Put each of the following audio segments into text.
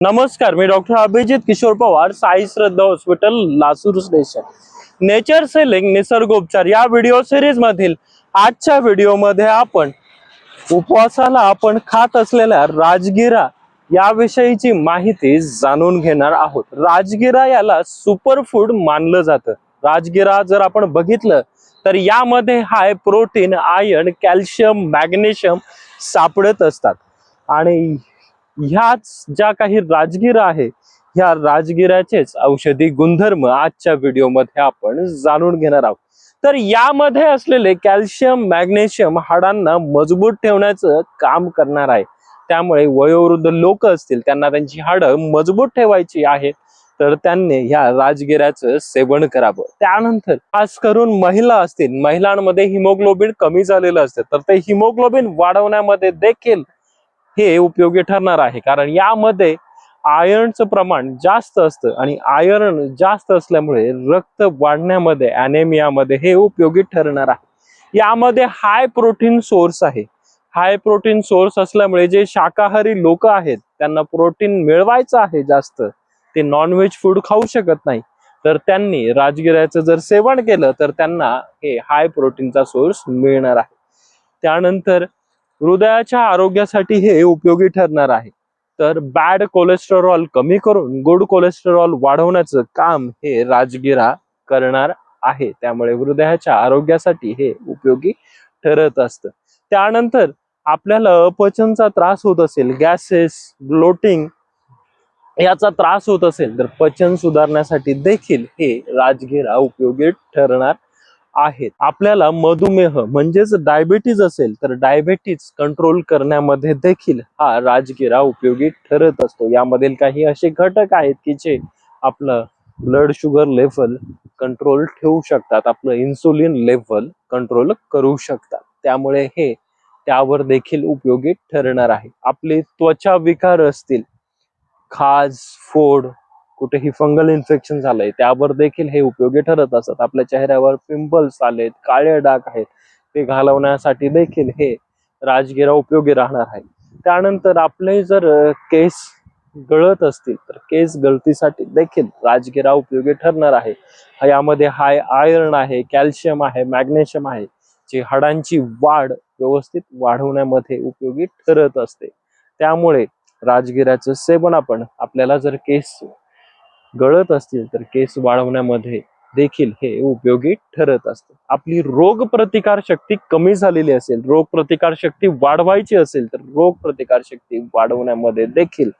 नमस्कार, मी doctor Abhijit Kishor Pawar, Sai Shraddha hospital, Lasur station. Nature सेलिंग निसर्गोपचार या व्हिडिओ सिरीज मधील आजच्या व्हिडिओमध्ये आपण उपवासाला आपण खात असलेल्या राजगिरा याविषयीची माहिती जाणून घेणार आहोत. राजगिरा याला सुपर फूड मानलं जातं. राजगिरा जर आपण बघितलं तर यामध्ये high protein, iron, calcium, magnesium सापडत असतात. आणि ह्याच ज्या काही राजगिरा आहे, ह्या राजगिराचेच औषधी गुणधर्म आजच्या व्हिडिओमध्ये आपण जाणून घेणार आहोत. तर यामध्ये असलेले कॅल्शियम, मॅग्नेशियम हाडांना मजबूत ठेवण्याचं काम करणार आहे. त्यामुळे वयोवृद्ध लोक असतील, त्यांना त्यांची हाडं मजबूत ठेवायची आहे, तर त्यांनी ह्या राजगिऱ्याचं सेवन करावं. त्यानंतर खास करून महिला असतील, महिलांमध्ये हिमोग्लोबिन कमी झालेलं असतं, तर ते हिमोग्लोबिन वाढवण्यामध्ये देखील हे उपयोगी ठरणार आहे. कारण यामध्ये आयर्नचं प्रमाण जास्त असतं आणि आयर्न जास्त असल्यामुळे रक्त वाढण्यामध्ये, ॲनेमियामध्ये हे उपयोगी ठरणार आहे. यामध्ये हाय प्रोटीन सोर्स आहे. हाय प्रोटीन सोर्स असल्यामुळे जे शाकाहारी लोक आहेत, त्यांना प्रोटीन मिळवायचं आहे जास्त, ते नॉनव्हेज फूड खाऊ शकत नाही, तर त्यांनी राजगिऱ्याचं जर सेवन केलं तर त्यांना हे हाय प्रोटीनचा सोर्स मिळणार आहे. त्यानंतर हृदयाच्या आरोग्यासाठी हे उपयोगी ठरणार आहे. तर बॅड कोलेस्टेरॉल कमी करून गुड कोलेस्टेरॉल वाढवण्याचं काम हे राजगिरा करणार आहे. त्यामुळे हृदयाच्या आरोग्यासाठी हे उपयोगी ठरत असतं. त्यानंतर आपल्याला अपचनचा त्रास होत असेल, गॅसेस, ब्लोटिंग याचा त्रास होत असेल, तर पचन सुधारण्यासाठी देखील हे राजगिरा उपयोगी ठरणार आहेत. आपल्याला मधुमेह म्हणजेच डायबिटीज असेल, तर डायबिटीज कंट्रोल करण्यामध्ये देखील हा राजगिरा उपयोगी ठरत असतो. यामधील काही असे घटक आहेत की जे आपलं ब्लड शुगर लेवल कंट्रोल ठेवू शकतात, आपलं इन्सुलिन लेवल कंट्रोल करू शकतात. त्यामुळे हे त्यावर देखील उपयोगी ठरणार आहे. आपले त्वचा विकार असतील, खाज, फोड, कुठेही फंगल इन्फेक्शन झालंय, त्यावर देखील हे उपयोगी ठरत असतात. आपल्या चेहऱ्यावर पिंपल्स आलेत, काळे डाग आहेत, ते घालवण्यासाठी देखील हे राजगिरा उपयोगी राहणार आहे. त्यानंतर आपले जर केस गळत असतील, तर केस गळतीसाठी देखील राजगिरा उपयोगी ठरणार आहे. यामध्ये हाय आयर्न आहे, कॅल्शियम आहे, मॅग्नेशियम आहे, जे हाडांची वाढ व्यवस्थित वाढवण्यामध्ये उपयोगी ठरत असते. त्यामुळे राजगिऱ्याचं सेवन आपल्याला जर केस गळत असतील, तर केस वाढवण्यामध्ये देखील हे उपयोगी ठरत असते. आपली रोग प्रतिकार शक्ती कमी झालेली असेल, रोग प्रतिकार शक्ती वाढवायची असेल, तर रोग प्रतिकार शक्ती वाढवण्यामध्ये देखील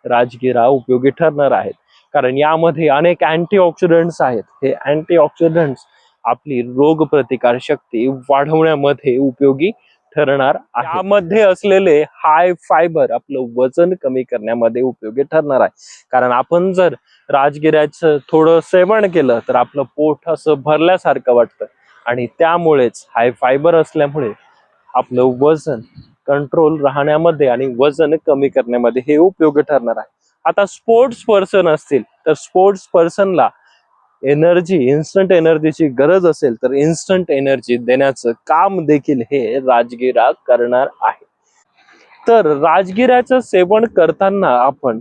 राजगिरा उपयोगी ठरणार आहेत. कारण यामध्ये अनेक अँटीऑक्सिडंट्स आहेत. हे अँटीऑक्सिडंट्स आपली रोग प्रतिकार शक्ती वाढवण्यामध्ये उपयोगी ठरणार आहे. यामध्ये असलेले हाय फायबर आपलं वजन कमी करण्यामध्ये उपयोगी ठरणार आहे. कारण आपण जर राजगिऱ्याचं थोडं सेवन केलं, तर आपलं पोट असं भरल्यासारखं वाटतं आणि त्यामुळेच हाय फायबर असल्यामुळे आपलं वजन कंट्रोल राहण्यामध्ये आणि वजन कमी करण्यामध्ये हे उपयोगी ठरणार आहे. आता स्पोर्ट्स पर्सन असतील, तर स्पोर्ट्स पर्सनला एनर्जी, इन्स्टंट एनर्जीची गरज असेल, तर इन्स्टंट एनर्जी देण्याचं काम देखील हे राजगिरा करणार आहे. तर राजगिऱ्याचं सेवन करताना आपण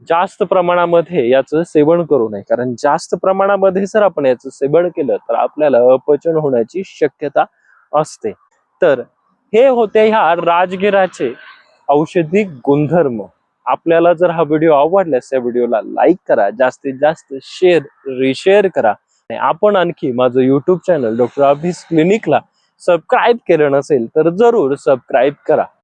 जास्त प्रमाणामध्ये याचं सेवन करू नये. कारण जास्त प्रमाणामध्ये जर आपण याचं सेवन केलं, तर आपल्याला अपचन होण्याची शक्यता असते. तर हे होते ह्या राजगिराचे औषधी गुणधर्म. आपल्याला जर हा व्हिडिओ आवडल्यास या व्हिडिओला लाईक करा, जास्तीत जास्त शेअर, रिशेअर करा. आणि आपण आणखी माझं युट्यूब चॅनल डॉक्टर अभिस क्लिनिकला सबस्क्राईब केलं नसेल, तर जरूर सबस्क्राईब करा.